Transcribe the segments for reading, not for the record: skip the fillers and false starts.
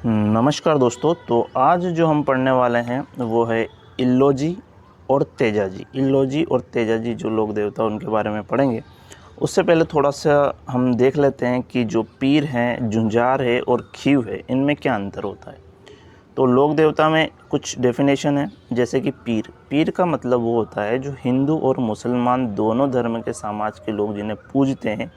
नमस्कार दोस्तों। तो आज जो हम पढ़ने वाले हैं वो है इल्लोजी और तेजाजी। इल्लोजी और तेजाजी जो लोक देवता उनके बारे में पढ़ेंगे। उससे पहले थोड़ा सा हम देख लेते हैं कि जो पीर हैं, जुंजार है और खीव है, इनमें क्या अंतर होता है। तो लोक देवता में कुछ डेफिनेशन है, जैसे कि पीर। पीर का मतलब वो होता है जो हिंदू और मुसलमान दोनों धर्म के समाज के लोग जिन्हें पूजते हैं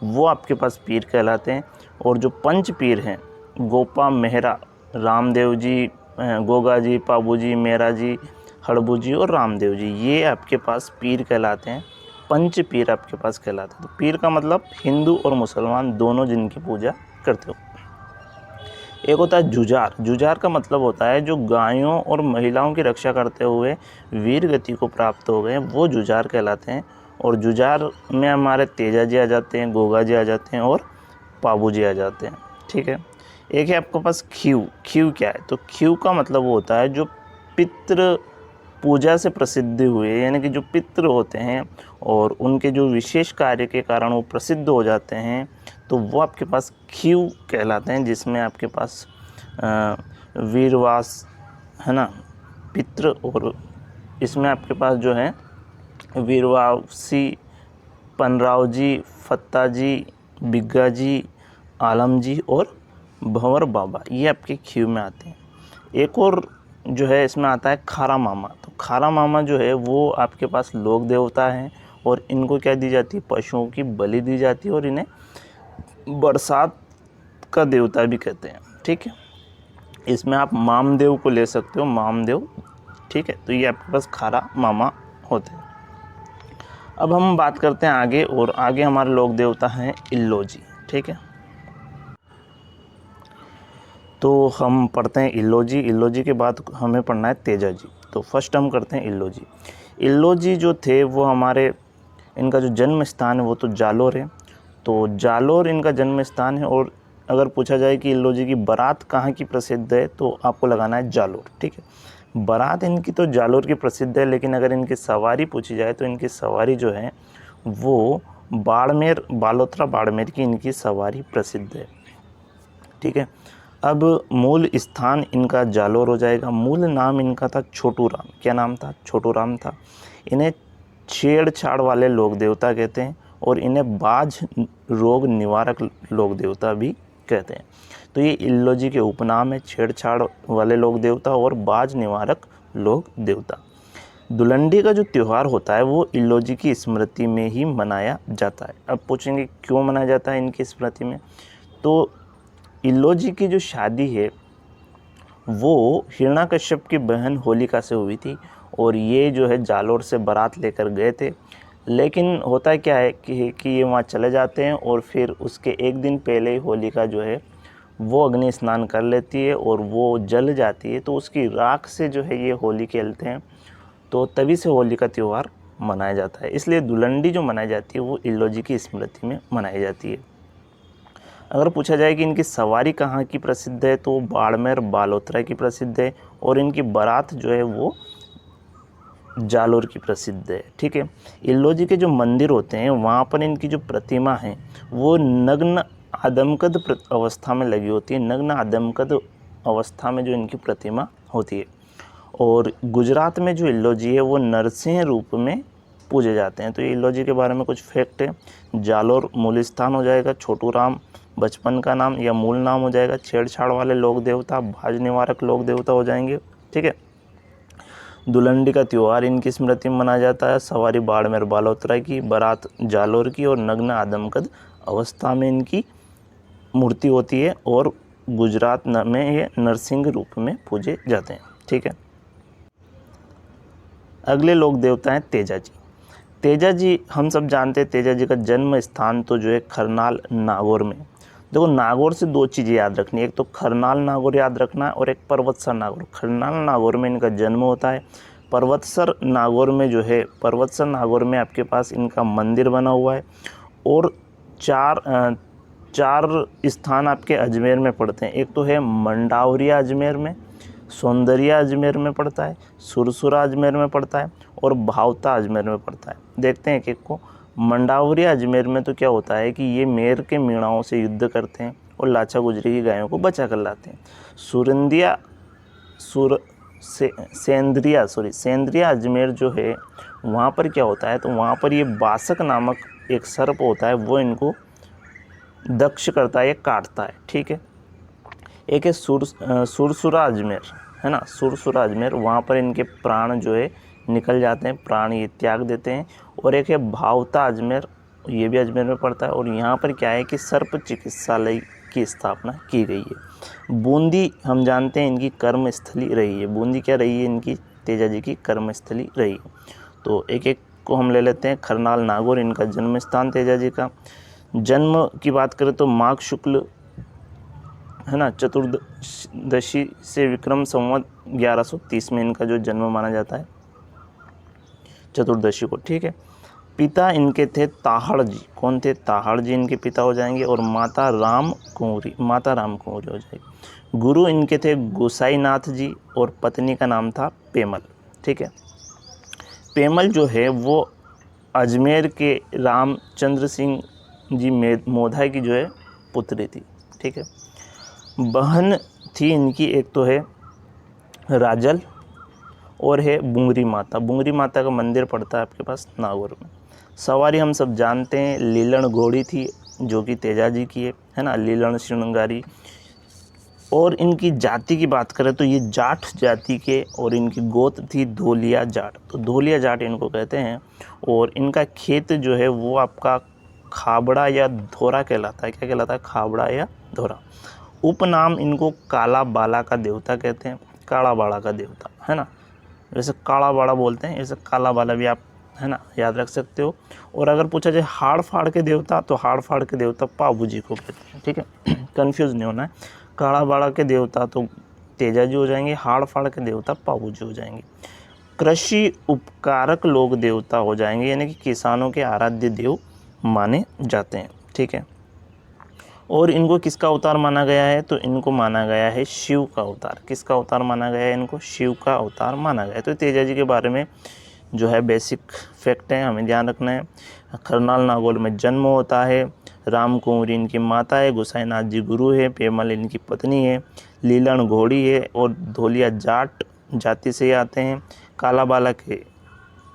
वो आपके पास पीर कहलाते हैं। और जो पंच पीर हैं, गोपा, मेहरा, रामदेव जी, गोगा जी, पाबू जी, मेहरा जी, हड़बू जी और रामदेव जी, ये आपके पास पीर कहलाते हैं। पंच पीर आपके पास कहलाते हैं। तो पीर का मतलब हिंदू और मुसलमान दोनों जिनकी पूजा करते हो। एक होता है जुजार। जुजार का मतलब होता है जो गायों और महिलाओं की रक्षा करते हुए वीर गति को प्राप्त हो गए, वो जुजार कहलाते हैं। और जुजार में हमारे तेजा जी आ जाते हैं, गोगा जी आ जाते हैं और पाबू जी आ जाते हैं। ठीक है। एक है आपके पास खीव। खीव क्या है? तो खीव का मतलब वो होता है जो पितृ पूजा से प्रसिद्ध हुए, यानी कि जो पितृ होते हैं और उनके जो विशेष कार्य के कारण वो प्रसिद्ध हो जाते हैं, तो वो आपके पास खीव कहलाते हैं। जिसमें आपके पास वीरवास है ना, पितृ, और इसमें आपके पास जो है वीरवासी, पनराव जी, फत्ता जी, बिग्गा जी, आलम जी और भंवर बाबा, ये आपके खीव में आते हैं। एक और जो है इसमें आता है खारा मामा। तो खारा मामा जो है वो आपके पास लोक देवता हैं और इनको क्या दी जाती है? पशुओं की बलि दी जाती है और इन्हें बरसात का देवता भी कहते हैं। ठीक है। इसमें आप मामदेव को ले सकते हो, मामदेव। ठीक है। तो ये आपके पास खारा मामा होते हैं। अब हम बात करते हैं आगे, और आगे हमारे लोक देवता हैं इल्लोजी। ठीक है। तो हम पढ़ते हैं इल्लोजी। इल्लोजी के बाद हमें पढ़ना है तेजाजी। तो फर्स्ट हम करते हैं इल्लोजी। इल्लोजी जो थे वो हमारे, इनका जो जन्म स्थान है वो तो जालोर है। तो जालोर इनका जन्म स्थान है। और अगर पूछा जाए कि इल्लोजी की बारात कहाँ की प्रसिद्ध है, तो आपको लगाना है जालोर। ठीक है। बारात इनकी तो जालोर की प्रसिद्ध है, लेकिन अगर इनकी सवारी पूछी जाए तो इनकी सवारी जो है वो बाड़मेर, बालोतरा बाड़मेर की इनकी सवारी प्रसिद्ध है। ठीक है। अब मूल स्थान इनका जालोर हो जाएगा। मूल नाम इनका था छोटू राम। क्या नाम था? छोटू राम था। इन्हें छेड़छाड़ वाले लोक देवता कहते हैं और इन्हें बाज रोग निवारक लोक देवता भी कहते हैं। तो ये इल्लोजी के उपनाम है, छेड़छाड़ वाले लोक देवता और बाज निवारक लोक देवता। दुलंडी का जो त्यौहार होता है वो इल्लोजी की स्मृति में ही मनाया जाता है। अब पूछेंगे क्यों मनाया जाता है इनकी स्मृति में? तो इल्लोजी की जो शादी है वो हिरण्याकश्यप की बहन होलिका से हुई थी और ये जो है जालोर से बारात लेकर गए थे। लेकिन होता क्या है कि ये वहाँ चले जाते हैं और फिर उसके एक दिन पहले ही होलिका जो है वो अग्नि स्नान कर लेती है और वो जल जाती है। तो उसकी राख से जो है ये होली खेलते हैं। तो तभी से होली का त्यौहार मनाया जाता है। इसलिए दुलंडी जो मनाई जाती है वो इल्लोजी की स्मृति में मनाई जाती है। अगर पूछा जाए कि इनकी सवारी कहाँ की प्रसिद्ध है, तो बाड़मेर, बालोतरा की प्रसिद्ध है और इनकी बारात जो है वो जालोर की प्रसिद्ध है। ठीक है। इल्लोजी के जो मंदिर होते हैं वहाँ पर इनकी जो प्रतिमा है वो नग्न आदमकद अवस्था में लगी होती है। नग्न आदमकद अवस्था में जो इनकी प्रतिमा होती है। और गुजरात में जो इल्लोजी है वो नरसिंह रूप में पूजे जाते हैं। तो ये इल्लोजी के बारे में कुछ फैक्ट है। जालोर मूल स्थान हो जाएगा, छोटू राम बचपन का नाम या मूल नाम हो जाएगा, छेड़छाड़ वाले लोक देवता भाज निवारक लोक देवता हो जाएंगे। ठीक है। दुलंडी का त्यौहार इनकी स्मृति में मनाया जाता है। सवारी बाड़मेर बालोतरा की, बारात जालोर की और नग्न आदमकद अवस्था में इनकी मूर्ति होती है और गुजरात में ये नरसिंह रूप में पूजे जाते हैं। ठीक है। अगले लोक देवता हैं तेजाजी। तेजाजी हम सब जानते हैं तेजाजी का जन्म स्थान तो जो है खरनाल नागौर में। देखो, नागौर से दो चीज़ें याद रखनी है, एक तो खरनाल नागौर याद रखना है और एक पर्वतसर नागौर। खरनाल नागौर में इनका जन्म होता है। पर्वतसर नागौर में जो है, पर्वतसर नागौर में आपके पास इनका मंदिर बना हुआ है। और चार स्थान आपके अजमेर में पड़ते हैं। एक तो है मंडावरिया अजमेर में, सौंदर्या अजमेर में पड़ता है, सुरसुरा अजमेर में पड़ता है और भावता अजमेर में पड़ता है। देखते हैं एक को। मंडावरिया अजमेर में तो क्या होता है कि ये मेर के मीणाओं से युद्ध करते हैं और लाचा गुजरी की गायों को बचा कर लाते हैं। सेंद्रिया अजमेर जो है वहाँ पर क्या होता है, तो वहाँ पर ये बासक नामक एक सर्प होता है, वो इनको दक्ष करता है, ये काटता है। ठीक है। एक है सुरसुरा अजमेर, है ना, सुरसुरा अजमेर, वहाँ पर इनके प्राण जो है निकल जाते हैं, प्राण ये त्याग देते हैं। और एक है भावता अजमेर, ये भी अजमेर में पड़ता है, और यहाँ पर क्या है कि सर्प चिकित्सालय की स्थापना की गई है। बूंदी हम जानते हैं इनकी कर्मस्थली रही है, बूंदी क्या रही है इनकी, तेजाजी की कर्मस्थली रही है। तो एक एक को हम ले लेते हैं। खरनाल नागौर इनका जन्म स्थान तेजाजी का। जन्म की बात करें तो माघ शुक्ल, है ना, चतुर्दशी से विक्रम संवत 1130 में इनका जो जन्म माना जाता है, चतुर्दशी को। ठीक है। पिता इनके थे ताहड़ जी, कौन थे, ताहड़ जी इनके पिता हो जाएंगे, और माता राम कुंवरी हो जाएगी। गुरु इनके थे गोसाईनाथ जी, और पत्नी का नाम था पेमल। ठीक है। पेमल जो है वो अजमेर के रामचंद्र सिंह जी मोधा की जो है पुत्री थी। ठीक है। बहन थी इनकी, एक तो है राजल और है बुंगरी माता। बुंगरी माता का मंदिर पड़ता है आपके पास नागौर में। सवारी हम सब जानते हैं, लीलन घोड़ी थी जो कि तेजाजी की है ना, लीलन श्रृंगारी। और इनकी जाति की बात करें तो ये जाट जाति के, और इनकी गोत थी धोलिया जाट, तो धोलिया जाट इनको कहते हैं। और इनका खेत जो है वो आपका खाबड़ा या धोरा कहलाता है। क्या कहलाता है, खाबड़ा या धोरा। उपनाम इनको काला बाला का देवता कहते हैं, काला बाड़ा का देवता, है ना, वैसे काला बाड़ा बोलते हैं, ऐसे काला बाला भी आप, है ना, याद रख सकते हो। और अगर पूछा जाए हाड़ फाड़ के देवता, तो हाड़ फाड़ के देवता पाबू जी को कहते हैं। ठीक है, कंफ्यूज नहीं होना है। काला बाड़ा के देवता तो तेजाजी हो जाएंगे, हाड़ फाड़ के देवता पाबू जी हो जाएंगे। कृषि उपकारक लोग देवता हो जाएंगे, यानी कि किसानों के आराध्य देव माने जाते हैं। ठीक है। और इनको किसका अवतार माना गया है, तो इनको माना गया है शिव का अवतार। किसका अवतार माना गया है, इनको शिव का अवतार माना गया है। तो तेजाजी के बारे में जो है बेसिक फैक्ट है, हमें ध्यान रखना है। खरनाल नागौर में जन्म होता है। राम कुंवरी इनकी माता है, गोसाईनाथ जी गुरु है, पेमल इनकी पत्नी है, लीलन घोड़ी है, और धोलिया जाट जाति से आते हैं। काला बाला के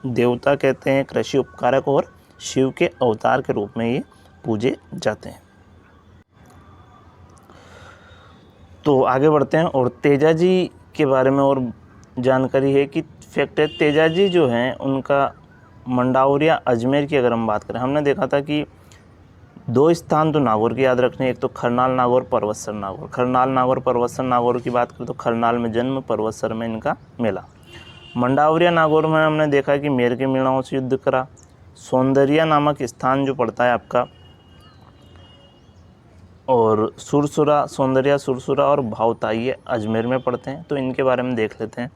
देवता कहते हैं, कृषि उपकारक और शिव के अवतार के रूप में ये पूजे जाते हैं। तो आगे बढ़ते हैं, और तेजाजी के बारे में और जानकारी है कि फैक्ट है, तेजाजी जो हैं उनका मंडावरिया अजमेर की अगर हम बात करें, हमने देखा था कि 2 स्थान तो नागौर के याद रखने, एक तो खरनाल नागौर, परवत्सर नागौर। खरनाल नागौर, परवत्सर नागौर की बात करें तो खरनाल में जन्म, परवत्सर में इनका मेला। मंडावरिया नागौर में हमने देखा कि मेर के मीणाओं से युद्ध करा। सौंदर्या नामक स्थान जो पड़ता है आपका, और सुरसुरा, सौंदर्या, सुरसुरा और भावता, ये अजमेर में पड़ते हैं। तो इनके बारे में देख लेते हैं।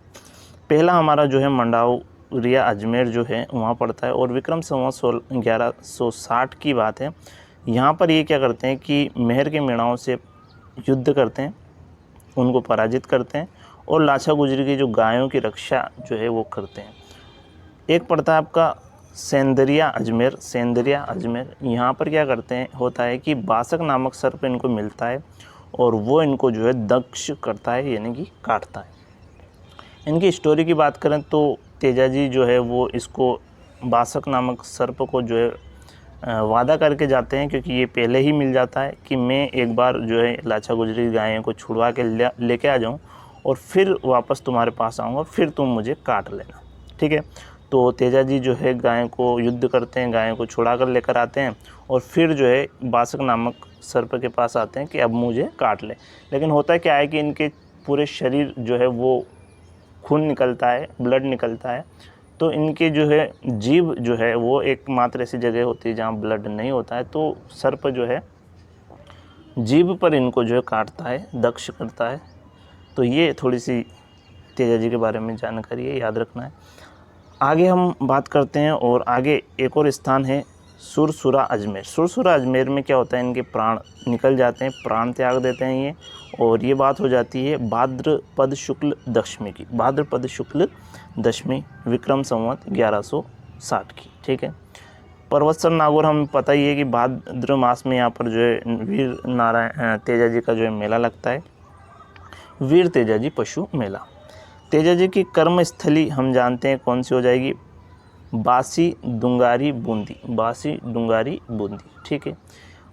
पहला हमारा जो है मंडावरिया अजमेर जो है वहाँ पड़ता है, और विक्रम संवत 1160 की बात है। यहाँ पर ये क्या करते हैं कि मेहर के मीणाओं से युद्ध करते हैं, उनको पराजित करते हैं, और लाछा गुजरी की जो गायों की रक्षा जो है वो करते हैं। एक पड़ता है आपका सेंदरिया अजमेर। सेंदरिया अजमेर यहाँ पर क्या करते हैं, होता है कि बासक नामक सर्प इनको मिलता है, और वो इनको जो है दक्ष करता है, यानी कि काटता है। इनकी स्टोरी की बात करें तो तेजाजी जो है वो इसको बासक नामक सर्प को जो है वादा करके जाते हैं, क्योंकि ये पहले ही मिल जाता है कि मैं एक बार जो है लाछा गुजरी की गायों को छुड़वा के लेके आ जाऊँ, और फिर वापस तुम्हारे पास आऊँगा, फिर तुम मुझे काट लेना। ठीक है। तो तेजाजी जो है गायों को युद्ध करते हैं, गायों को छुड़ा कर लेकर आते हैं, और फिर जो है बासक नामक सर्प के पास आते हैं कि अब मुझे काट ले। लेकिन होता क्या है कि इनके पूरे शरीर जो है वो खून निकलता है, ब्लड निकलता है, तो इनके जो है जीभ जो है वो एकमात्र ऐसी जगह होती है जहाँ ब्लड नहीं होता है, तो सर्प जो है जीभ पर इनको जो है काटता है, दक्ष करता है। तो ये थोड़ी सी तेजाजी के बारे में जानकारी है, याद रखना है। आगे हम बात करते हैं, और आगे एक और स्थान है सुरसुरा अजमेर। सुरसुरा अजमेर में क्या होता है, इनके प्राण निकल जाते हैं, प्राण त्याग देते हैं ये, और ये बात हो जाती है भाद्रपद शुक्ल दशमी की, भाद्रपद शुक्ल दशमी, विक्रम संवत 1160 की। ठीक है। पर्वतसर नागौर हमें पता ही है कि भाद्र मास में यहाँ पर जो है वीर नारायण तेजा जी का जो है मेला लगता है, वीर तेजा जी पशु मेला। तेजा जी की कर्म स्थली हम जानते हैं कौन सी हो जाएगी, बासी डुंगारी बूंदी, बासी डुंगारी बूंदी, ठीक है।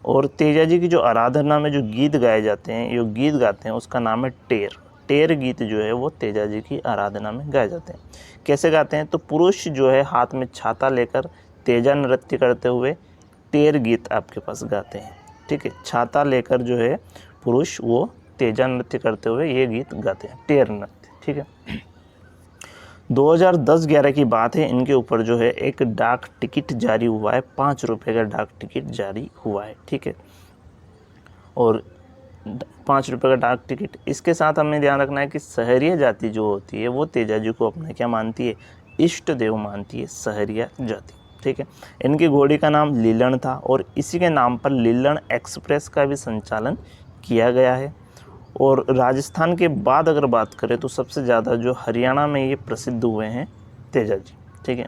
और तेजा जी की जो आराधना में जो गीत गाए जाते हैं, जो गीत गाते हैं उसका नाम है टेर। टेर गीत जो है वो तेजा जी की आराधना में गाए जाते हैं। कैसे गाते हैं, तो पुरुष जो है हाथ में छाता लेकर तेजा नृत्य करते हुए टेर गीत आपके पास गाते हैं, ठीक है। छाता लेकर जो है पुरुष वो तेजा नृत्य करते हुए ये गीत गाते हैं, टेर नृत्य, ठीक है। 2010-11 की बात है, इनके ऊपर जो है एक डाक टिकट जारी हुआ है, 5 रुपये का डाक टिकट जारी हुआ है, ठीक है। और 5 रुपये का डाक टिकट, इसके साथ हमें ध्यान रखना है कि सहरिया जाति जो होती है वो तेजा जी को अपना क्या मानती है, इष्ट देव मानती है, सहरिया जाति, ठीक है। इनकी घोड़ी का नाम लीलन था और इसी के नाम पर लीलन एक्सप्रेस का भी संचालन किया गया है। और राजस्थान के बाद अगर बात करें तो सबसे ज़्यादा जो हरियाणा में ये प्रसिद्ध हुए हैं तेजा जी, ठीक है।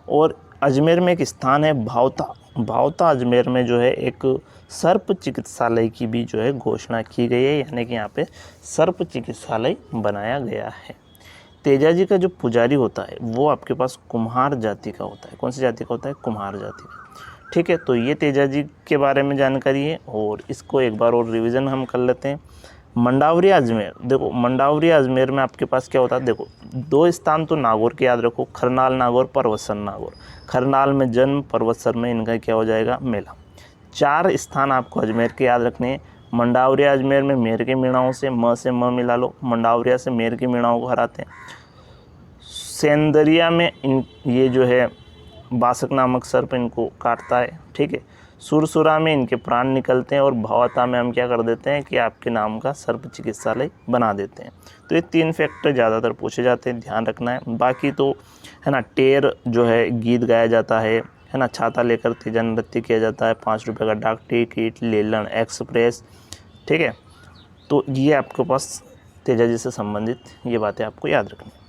और अजमेर में एक स्थान है भावता, भावता अजमेर में जो है एक सर्प चिकित्सालय की भी जो है घोषणा की गई है, यानी कि यहाँ पे सर्प चिकित्सालय बनाया गया है। तेजा जी का जो पुजारी होता है वो आपके पास कुम्हार जाति का होता है। कौन सी जाति का होता है, कुम्हार जाति का, ठीक है। तो ये तेजा जी के बारे में जानकारी है और इसको एक बार और रिवीजन हम कर लेते हैं। मंडावरी अजमेर, देखो मंडावरी अजमेर में आपके पास क्या होता है, देखो 2 स्थान तो नागौर के याद रखो, खरनाल नागौर, पर्वतसर नागौर। खरनाल में जन्म, पर्वतसर में इनका क्या हो जाएगा, मेला। 4 स्थान आपको अजमेर के याद रखने हैं। मंडावरिया अजमेर में मेर के मीणाओं से म मिला लो, मंडावरिया से मेर के मीणाओं को हराते हैं। सेंदरिया में ये जो है बासक नामक सर्प इनको काटता है, ठीक है। सुरसुरा में इनके प्राण निकलते हैं और भावता में हम क्या कर देते हैं कि आपके नाम का सर्प चिकित्सालय बना देते हैं। तो ये 3 फैक्टर ज़्यादातर पूछे जाते हैं, ध्यान रखना है। बाकी तो है ना, टेर जो है गीत गाया जाता है ना, छाता लेकर तेजा नृत्य किया जाता है, 5 रुपये का डाक टिकट, लीलन एक्सप्रेस, ठीक है। तो ये आपके पास तेजा जी से संबंधित ये बातें आपको याद रखनी है।